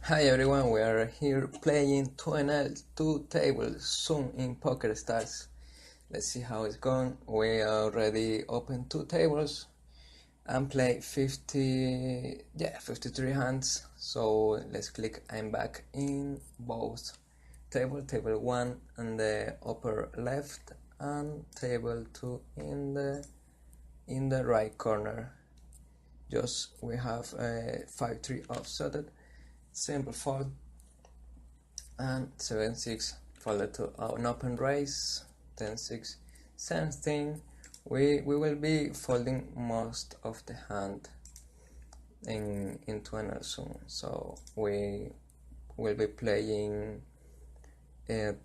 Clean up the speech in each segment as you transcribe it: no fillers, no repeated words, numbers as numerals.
Hi everyone, we are here playing 2 tables soon in Poker Stars. Let's see how it's going. We already opened 2 tables and play 53 hands. So let's click I'm back in both table 1 in the upper left and table 2 in the right corner. Just we have a 5-3 offsuited, simple fold, and 7-6 folded to an open raise. 10-6, same thing. We will be folding most of the hand into an soon, so we will be playing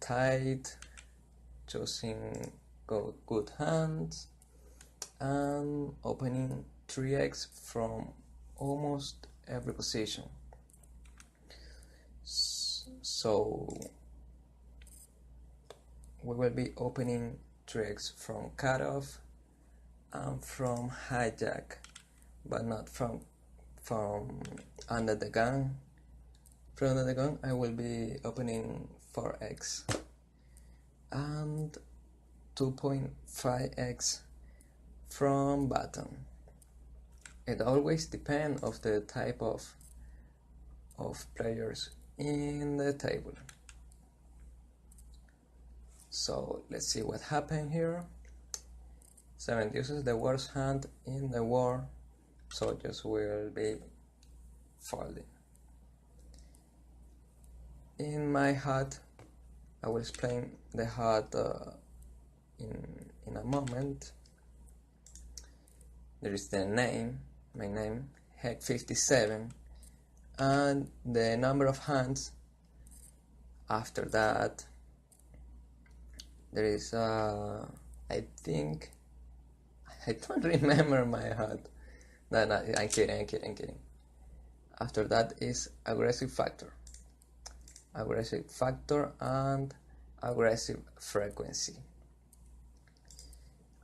tight, choosing good hands, and opening 3x from almost every position. So we will be opening 3x from cutoff and from hijack, but not from under the gun. From under the gun I will be opening 4x and 2.5x from bottom. It always depends of the type of players in the table. So let's see what happened here. 7 uses the worst hand in the war, so just will be folding. In my hat, I will explain the hat in a moment. There is the name, my name, Heck 57, and the number of hands. After that, there is I think I don't remember my hat. No, I'm kidding. After that is aggressive factor and aggressive frequency,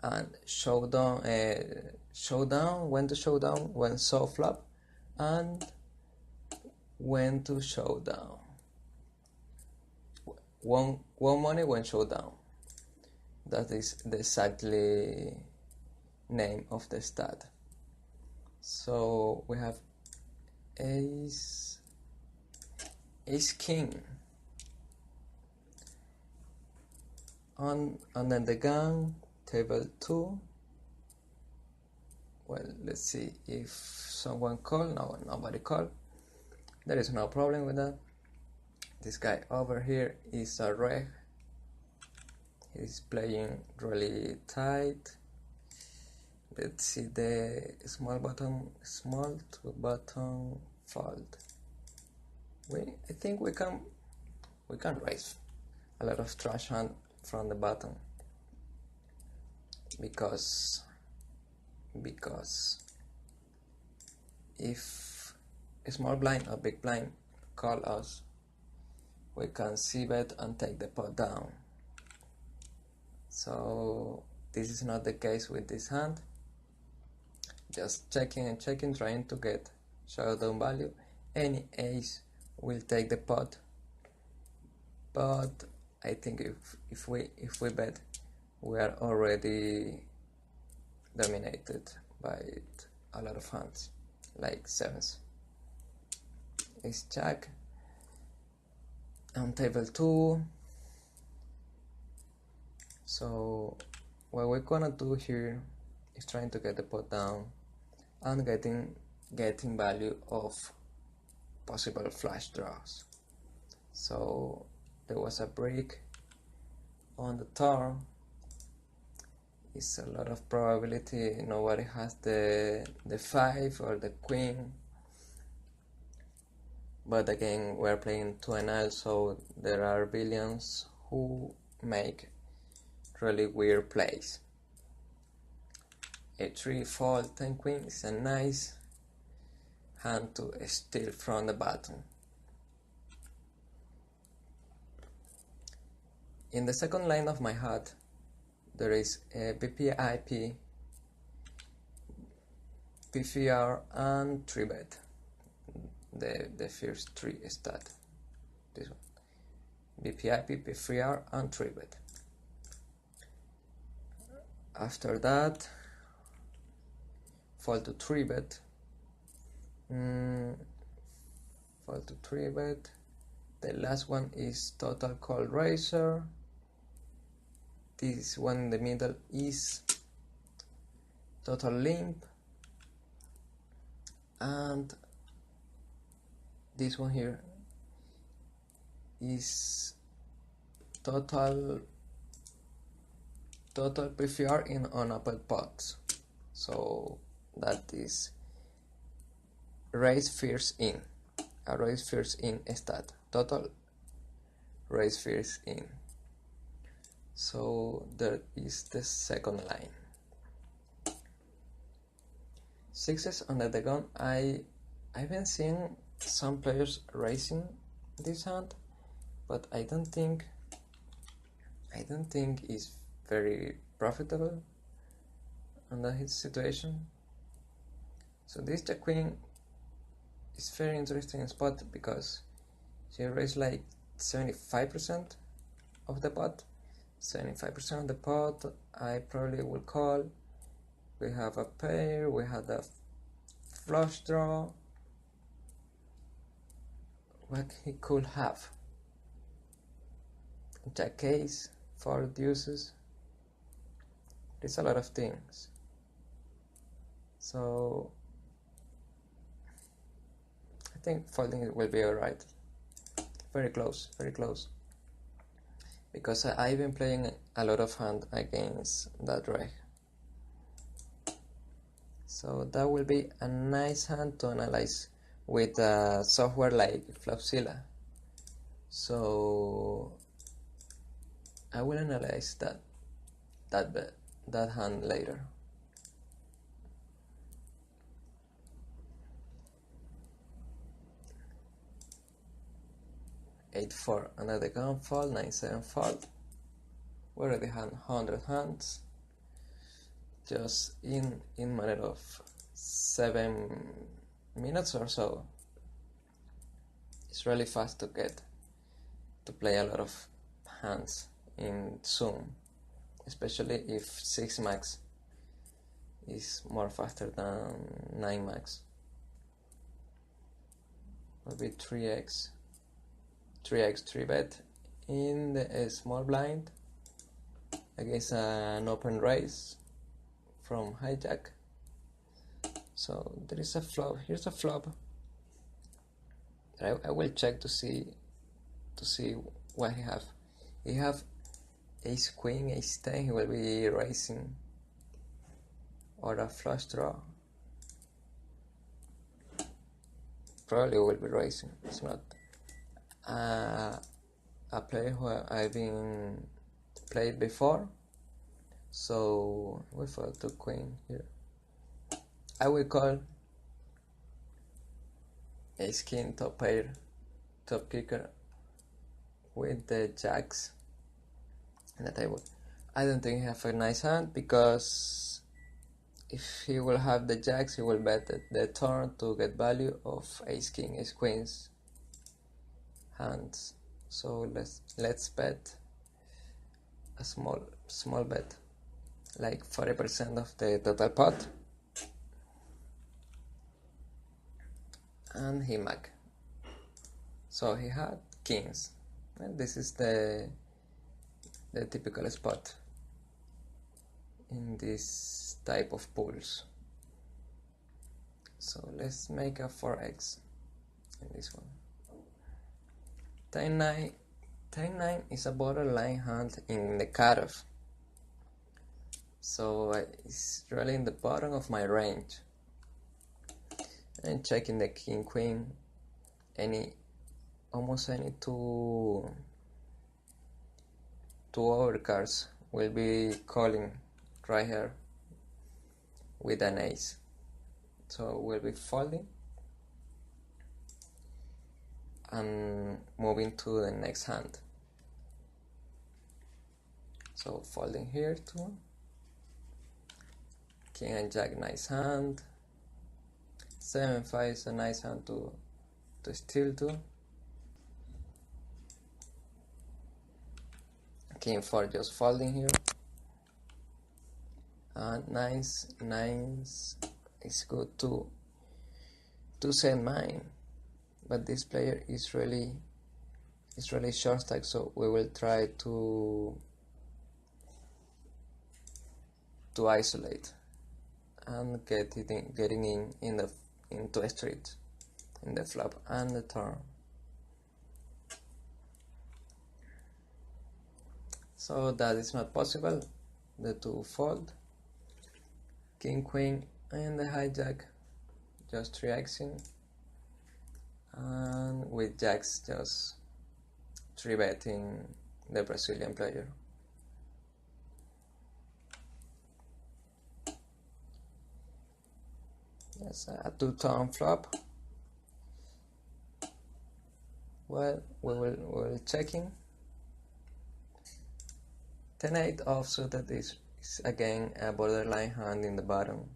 and showdown, when to showdown, when soft flop, and when to showdown. One money when showdown. That is the exactly name of the stat. So we have ace king on, and then the gun, table 2. Well, let's see if someone call. No, nobody call. There is no problem with that. This guy over here is a reg. He's playing really tight. Let's see the small to bottom fold. I think we can raise a lot of trash hand from the bottom, because if a small blind or big blind call us, we can CBet and take the pot down. So this is not the case with this hand. Just checking, trying to get showdown value. Any ace will take the pot, but I think if we bet, we are already dominated by a lot of hands, like sevens. Ace jack on table 2. So what we're gonna do here is trying to get the pot down and getting value of possible flush draws. So there was a break on the turn. It's a lot of probability nobody has the 5 or the queen, but again we're playing 2NL, so there are billions who make really weird plays. A 3 fold 10 queen is a nice hand to steal from the bottom. In the second line of my hat, there is a VPIP, PVR, and 3bet. the first three stat. This one. VPIP, P3R, and 3bet. After that, fall to 3bet. Fall to 3bet. The last one is total call raiser. This one in the middle is total limp, and this one here is total PFR in on Apple pots. So that is raise first in, a raise first in stat, total raise first in. So there is the second line. Sixes under the gun. I've been seeing some players raising this hand, but I don't think it's very profitable under his situation. So this Jack Queen is very interesting spot because she raised like 75% of the pot. 75% of the pot. I probably will call. We have a pair, we had a flush draw. What he could have? Jack ace, 4 deuces. There's a lot of things. So I think folding it will be alright. Very close, very close. Because I've been playing a lot of hand against that reg. So that will be a nice hand to analyze with software like Flopzilla. So I will analyze that hand later. (8-4) under the gun fold, 9-7 fold. We already had 100 hands. Just in matter of 7 minutes or so. It's really fast to play a lot of hands in Zoom, especially if 6 max is more faster than 9 max. Maybe 3x 3bet in the small blind against an open raise from hijack. So there is a flop. Here's a flop. I will check to see what he have. He have ace queen, ace 10. He will be raising, or a flush draw. Probably will be raising. It's not a player who I've been played before. So we fall to queen here. I will call ace king top pair, top kicker with the jacks in the table. I don't think he have a nice hand because if he will have the jacks, he will bet the turn to get value of ace king, ace queens hands. So let's bet a small bet, like 40% of the total pot, and he mag. So he had kings, and this is the typical spot in this type of pools. So let's make a 4x in this one. 10-9 is a borderline hand in the cutoff, so it's really in the bottom of my range. And checking the king queen, almost any two overcards will be calling right here with an ace, so we'll be folding and moving to the next hand. So folding here too. King and jack, nice hand. 7-5 is a nice hand to to steal to. King 4 just folding here. And nice, it's good to send mine, but this player is really short stack, so we will try to isolate and getting in into a street in the flop and the turn. So that is not possible. The 2 fold, king queen and the hijack just 3xing, and with jacks just 3-betting the Brazilian player. Yes, a 2-turn flop. Well, we will checking. 10-8 offsuit, that is again a borderline hand in the bottom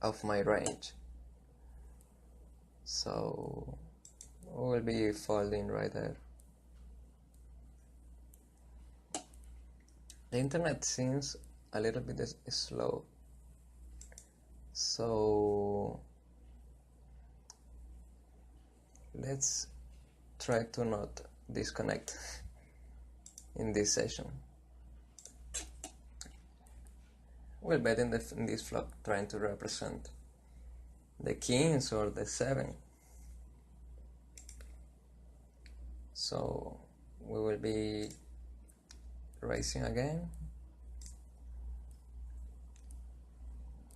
of my range. So we will be folding right there. The internet seems a little bit slow, so let's try to not disconnect in this session. We'll bet in this flop, trying to represent the kings or the 7. So we will be raising again.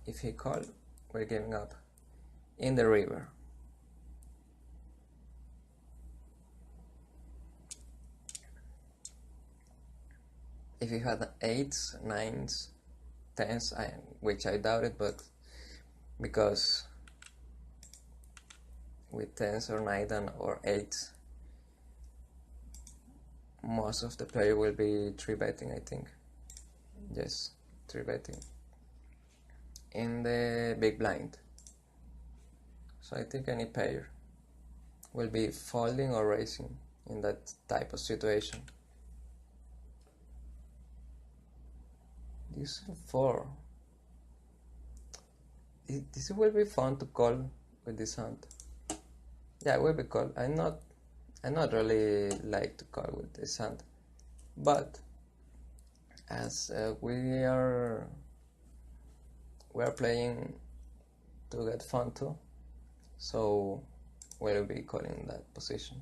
If he calls, we're giving up in the river. If he had 8s, 9s, 10s, which I doubt it, but because with 10s or 9s or 8s, most of the player will be 3-betting, I think. Yes, 3-betting in the big blind. So I think any pair will be folding or raising in that type of situation. This 4. This will be fun to call with this hand. Yeah, it will be call. I'm not really like to call with this hand, but as we are playing to get fun too, so we'll be calling that position,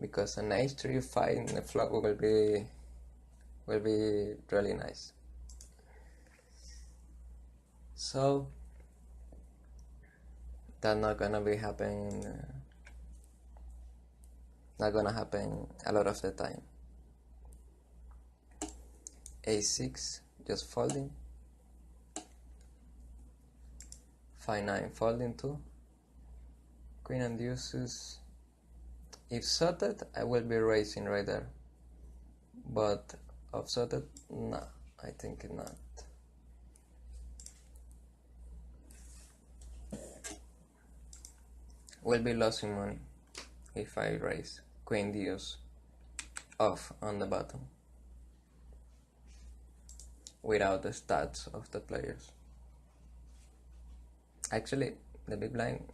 because an h3 fight in the flop will be really nice. So that's not gonna be happening. Not gonna happen a lot of the time. A6 just folding. 5-9 folding too. Queen and deuces. If suited, I will be raising right there. But offsuited, no, I think not. Will be losing money if I raise queen deuce off on the bottom without the stats of the players. Actually, the big blind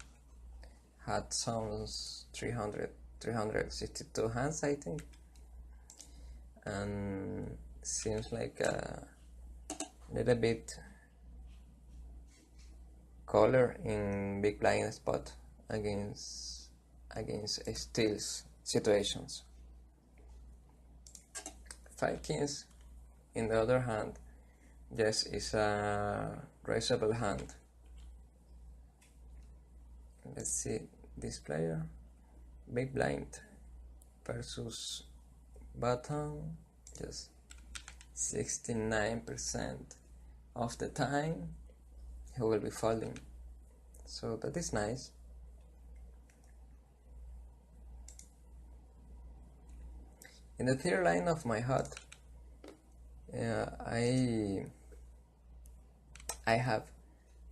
had some 362 hands, I think, and seems like a little bit color in big blind spot against steals situations. 5 kings, in the other hand, yes, is a raisable hand. Let's see this player, big blind versus bottom, just 69% of the time he will be folding, so that is nice. In the third line of my HUD, I have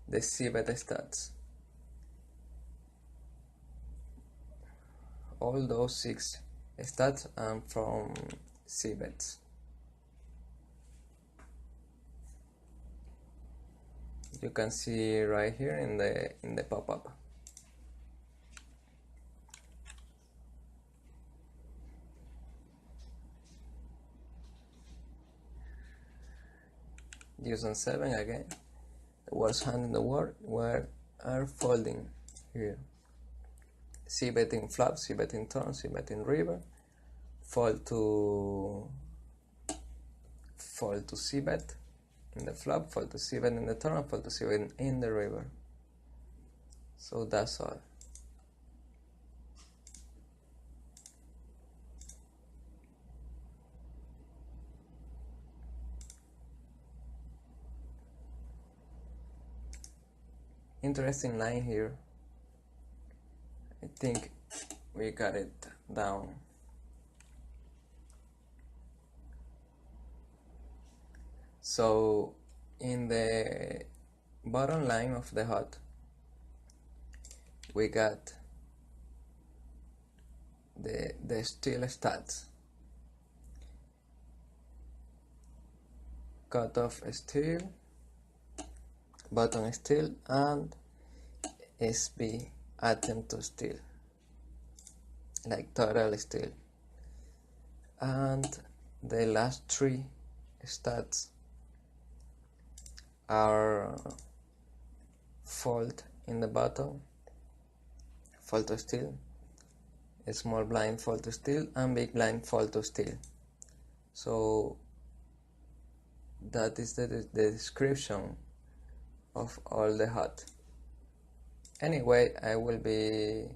the CBet stats. all those 6 stats and from CBet. You can see right here in the pop-up. Using 7 again. The worst hand in the world are folding here. CBet in flop, CBet in turn, CBet in river, fold to CBet in the flop, fold to CBet in the turn, fold to CBet in the river. So that's all. Interesting line here. I think we got it down. So in the bottom line of the HUD, we got the steal stats. Cutoff steal, button steal, and SB attempt to steal, like total steal. And the last 3 stats are fold in the bottom, fold to steal, a small blind fold to steal, and big blind fold to steal. So that is the description of all the HUD. Anyway, I will be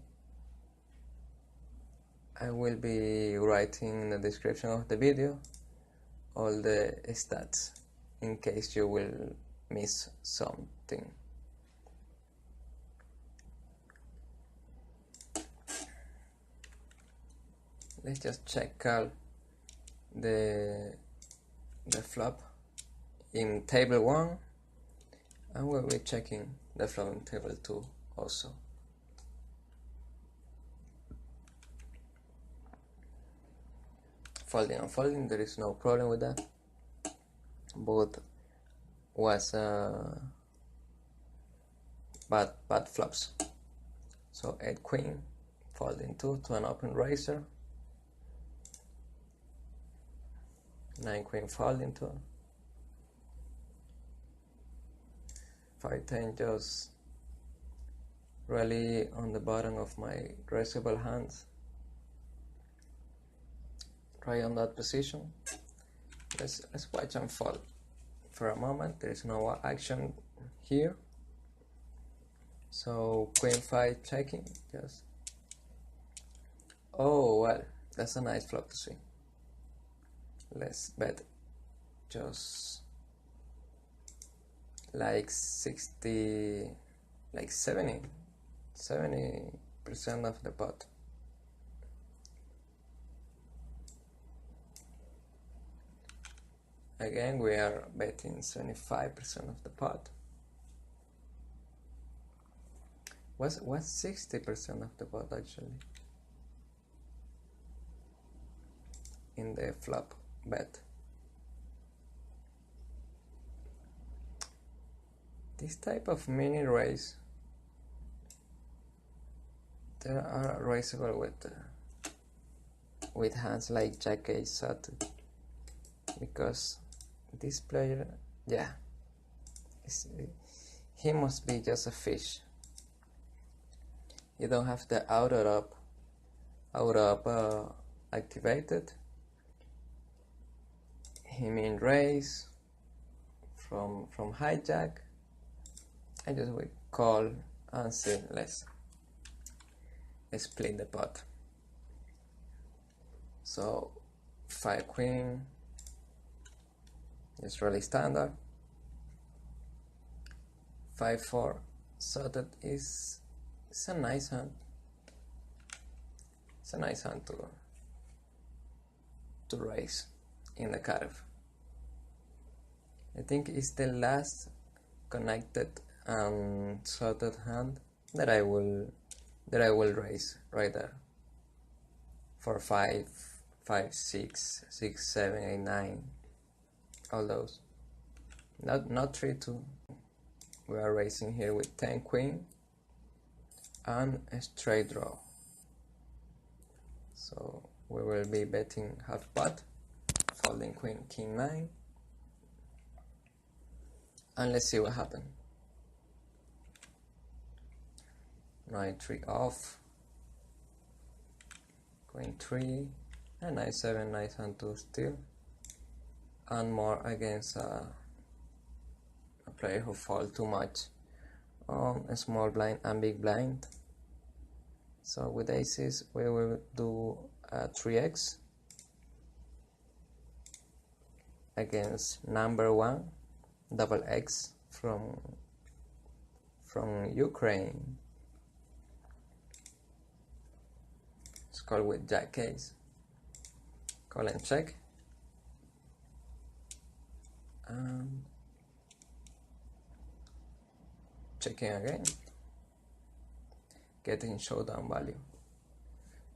writing in the description of the video all the stats in case you will miss something. Let's just check out the flop in table 1, and we'll be checking the flop in table 2 also. Folding and folding, there is no problem with that. Both was bad flops. So 8 queen, folding 2 to an open raiser. 9 queen, folding 2. 5-10 just really on the bottom of my raisable hands. Right on that position. Let's watch and fold for a moment. There is no action here. So queen 5 checking, just. Oh well, that's a nice flop to see. Let's bet just like 60, like 70% of the pot. Again, we are betting 75% of the pot. What's 60% of the pot actually in the flop bet? This type of mini raise, they are raisable with hands like Jack Ace suited, because this player, yeah, he must be just a fish. You don't have the auto up activated. He mean raise from hijack. I just will call and say let's split the pot. So 5 queen is really standard. 5-4 suited is a nice hand. It's a nice hand to raise in the curve. I think it's the last connected suited hand that I will raise right there. 4, 5, 5, 6, 6, 7, 8, 9, all those. Not 3, 2. We are raising here with 10 queen and a straight draw. So we will be betting half pot, folding queen, king 9, and let's see what happens. Knight 3 off, queen 3, and knight 7, knight and 2 still, and more against a player who fold too much on a small blind and big blind. So with aces we will do a 3x against number 1 double X from Ukraine. Let's call with jack ace, call and check, and checking again, getting showdown value.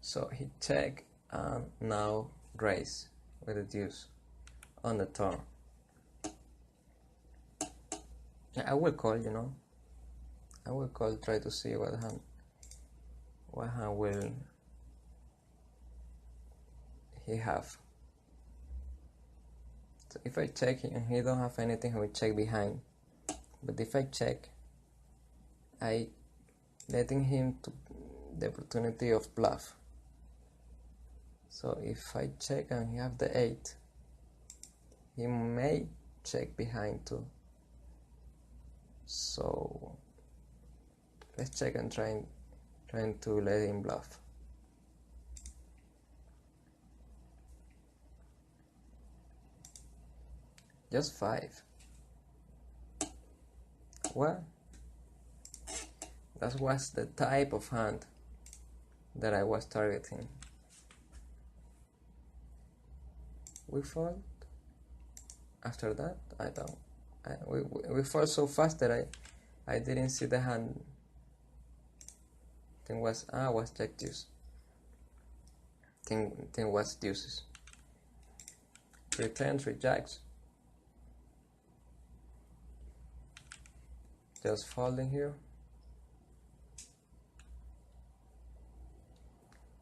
So he check and now raise with the deuce on the turn. I will call, you know. I will call, try to see what hand will he have. So if I check and he don't have anything, he will check behind. But if I check, I letting him to the opportunity of bluff. So if I check and he have the 8, he may check behind too. So let's check and trying to let him bluff. Just 5. Well, that was the type of hand that I was targeting. We fold. After that, I don't. We fold so fast that I didn't see the hand. Thing was jack deuce. Thing was deuces. Return 3 jacks. Just folding here.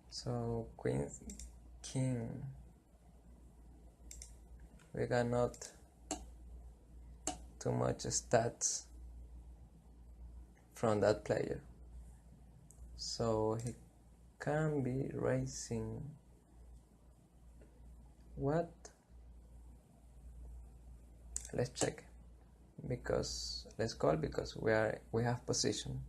So queen, king. We got not too much stats from that player. So he can be raising what? Let's check, because let's call because we have position.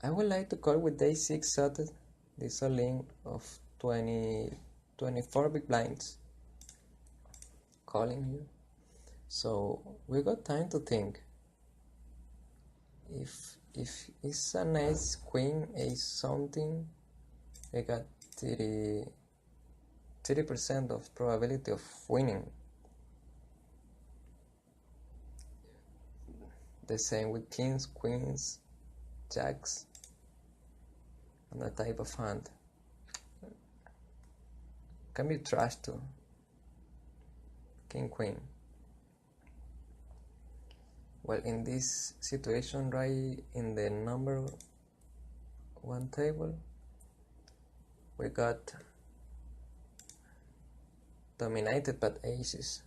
I would like to call with day 6 suited. This is a link of 24 big blinds. Calling here. So we got time to think. If it's an ace, queen, ace something, we got 30% of probability of winning. The same with kings, queens, jacks, and that type of hand. Can be trash too. King, queen. Well, in this situation, right in the number 1 table, we got dominated by aces.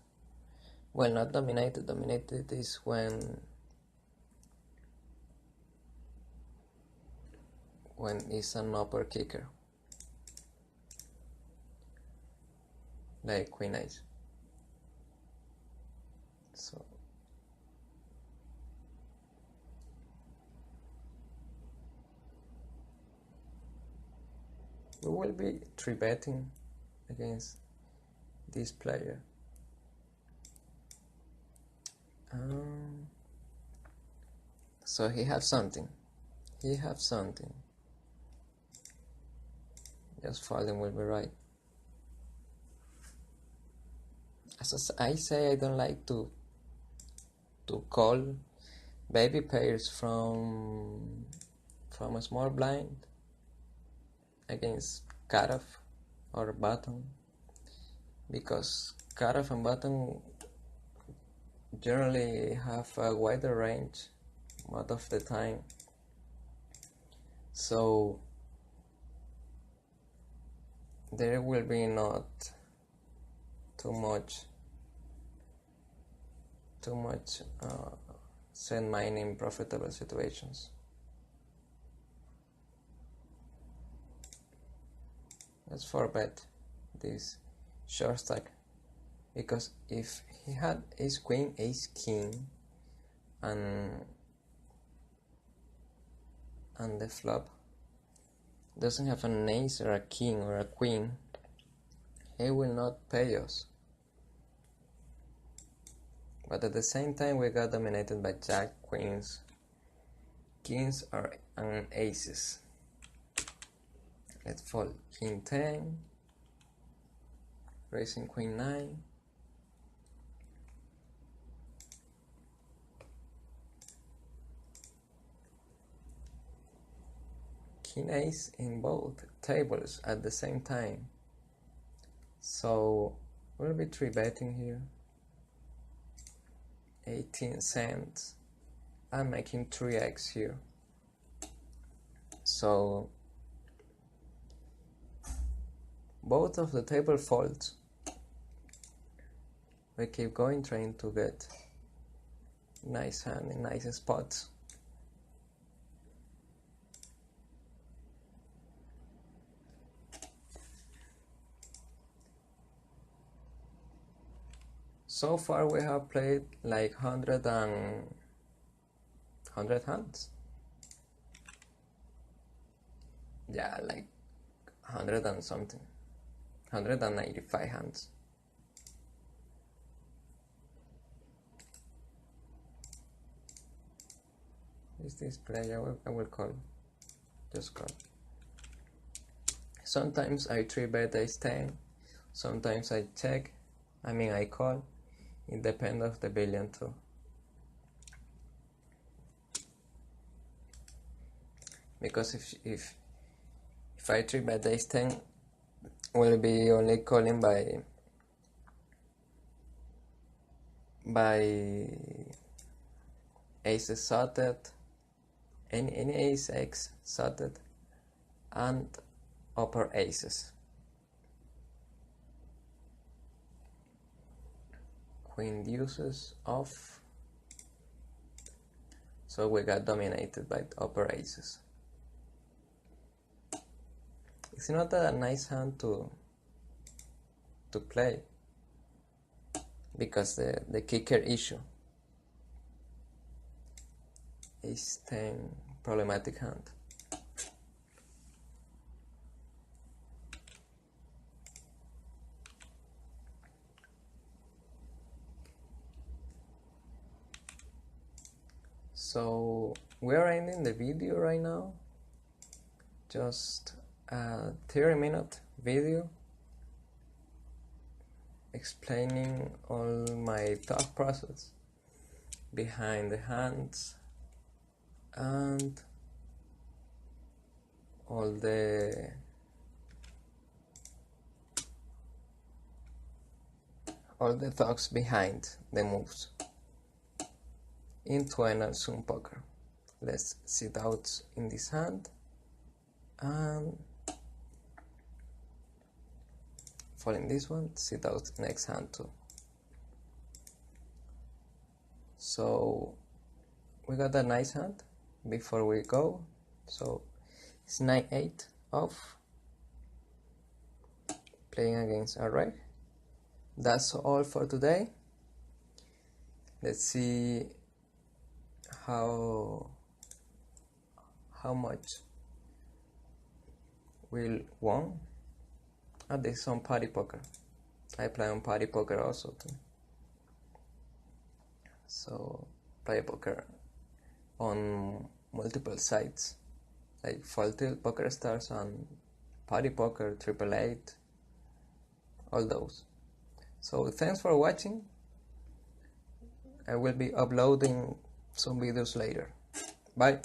Well, not dominated. Dominated is when it's an upper kicker, like queen ace. So we will be 3-betting against this player. So he have something. Just folding will be right. As I say, I don't like to call baby pairs from a small blind against cutoff or button, because cutoff and button generally have a wider range most of the time, so there will be not too much send money in profitable situations. Let's forbet this short stack, because if he had ace queen, ace king, and the flop doesn't have an ace or a king or a queen, he will not pay us. But at the same time, we got dominated by jack, queens, kings, and aces. Let's fold king 10, raising queen 9, king ace in both tables at the same time. So we'll be 3-betting here. 18 cents. I'm making 3x here. So both of the table folds. We keep going, trying to get nice hand in nice spots. So far we have played like 100 hands. Yeah, like 100 and something. 195 hands. Is this play? I will call. Just call. Sometimes I 3-bet ace 10. Sometimes I check. I call. It depends of the billion too. Because if I 3-bet ace 10, will be only calling by aces suited, any ace x suited, and upper aces. Queen deuces off, so we got dominated by upper aces. It's not a nice hand to play, because the kicker issue. Ace 10, problematic hand. So we are ending the video right now. Just a 30-minute video explaining all my thought process behind the hands and all the thoughts behind the moves into an Zoom poker. Let's see the outs in this hand and following this one, see the outs next hand too. So we got a nice hand before we go. So it's 9-8 off, playing against a reg. That's all for today. Let's see how much we'll won. And this is on party poker. I play on party poker also too. So play poker on multiple sites like Full Tilt, Poker Stars, and Party Poker, 888, all those. So thanks for watching. I will be uploading some videos later. Bye.